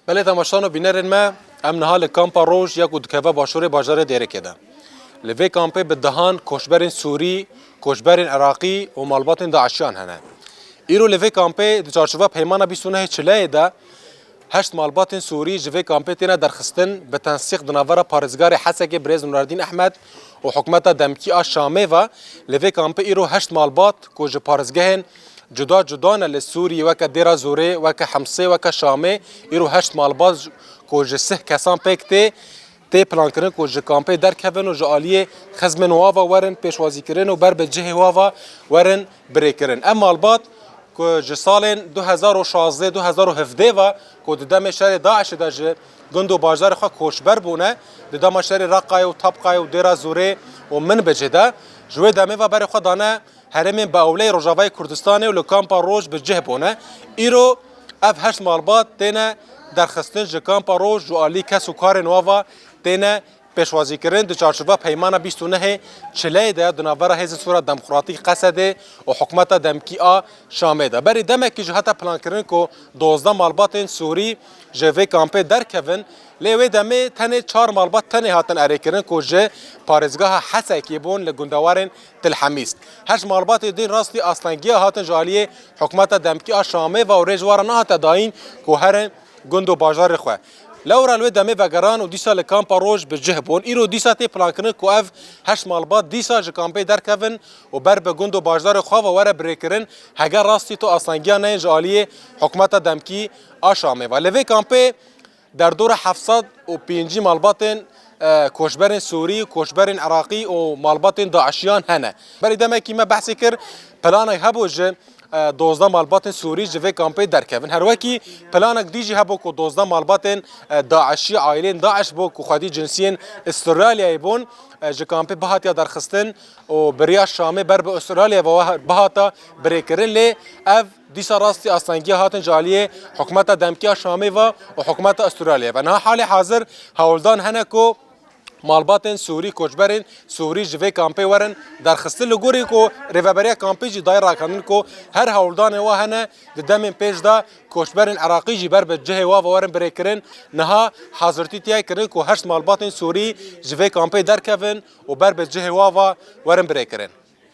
بله تماشان و بینرین ما ام نهال کامپا روش یا کودکوه باشوری باجار دیره کده. لوی کامپه به دهان کشبرین سوری، کشبرین عراقی و مالبات داعشیان هنه. ایرو لوی کامپه دچارچوبه پیمانه 29 ده هشت مالبات سوری جوی کامپه تینا درخستن به تنسیق دناور پارزگار حسک برز نوردین احمد و حکومت دمکی شامه و لوی کامپه ایرو هشت مالبات کوج پارزگهن جدا جدا لسوری وک دیرا زوره وک حمصه وک شامه ایرو هشت مالبات کوج سه کسان پکته تی پلان کردن کوج کامپه در کفن و جالیه خزمن واوا ورن پیشوازی کردن و بر به جه واوا ورن بری کردن اما مالبات که سال 2016 2017 و که دم شهر داعش داج گندو بازار خو کوشبر بونه دم شهر رقای و طبقای و دیرا زوره و من بجده جوی دمه و بر خو دانه هرم با اولی رجاوای کردستان و لکامپا روج بجه بونه ایرو اف هشت مالبات تنه درخستن ج کامپا روج جو علی کس و کار نووا تنه پیشوازی کردن در چارچوب پیمان 29 چله ده دناور حزب سورا دموکراتیک قصده و حکومت دمکی شامه ده بری دمکی جهت پلان کردن کو 12 مالبات سوری جوی کامپه در کفن لیوی دمه تنه 4 مالبات تنه هاتن اری کردن کو ج پارزگاه حسکی بون لگندوارن تل حمیس هش مالبات دین راستی اصلنگی هاتن جالیه حکومت دمکی شامه و رجوار نه هات داین کو هر گندو بازار خو لورا الوی دمه وگران و دیسا لکامپا روش به جه بون ایرو دیسا تی پلان کنن کو اف هشت مالبات دیسا ج کامپه در کفن و بر به گندو بازار خو و ور بریکرن هگر راستی تو اصلنگیا نه جالیه حکومت دمکی شامه و لوی کامپه در دور 705 مالبات کوشبرین سوری کوشبرین عراقی و مالبات داعشیان هنه بری دمه کی ما بحث کر پلان هبوج 12 مالبات سوری جوی کامپی در کفن هر وکی پلانک دیجی هبو کو 12 مالبات داعشی عائله داعش بو کو خودی جنسین استرالیا بون ج کامپی بهات یا درخستن و بریا شامه بر به استرالیا و بهاتا بریکرن لی اف دیسا راستی اصلنگی هاتن جالیه حکومت دمکی شامه و حکومت استرالیا و نه حال حاضر هولدان هنه کو مالبات سوری کوچبرین سوری جوی کامپی ورن درخسته لگوری کو ریوبریا کامپی جی دایر راکنن کو هر هولدان و هنه دم پیش دا کوچبرین عراقی جی بر به جه و ورن بریکرن نها حاضرتی تای کرن کو هشت مالبات سوری جوی کامپی در کفن و بر به جه و ورن بریکرن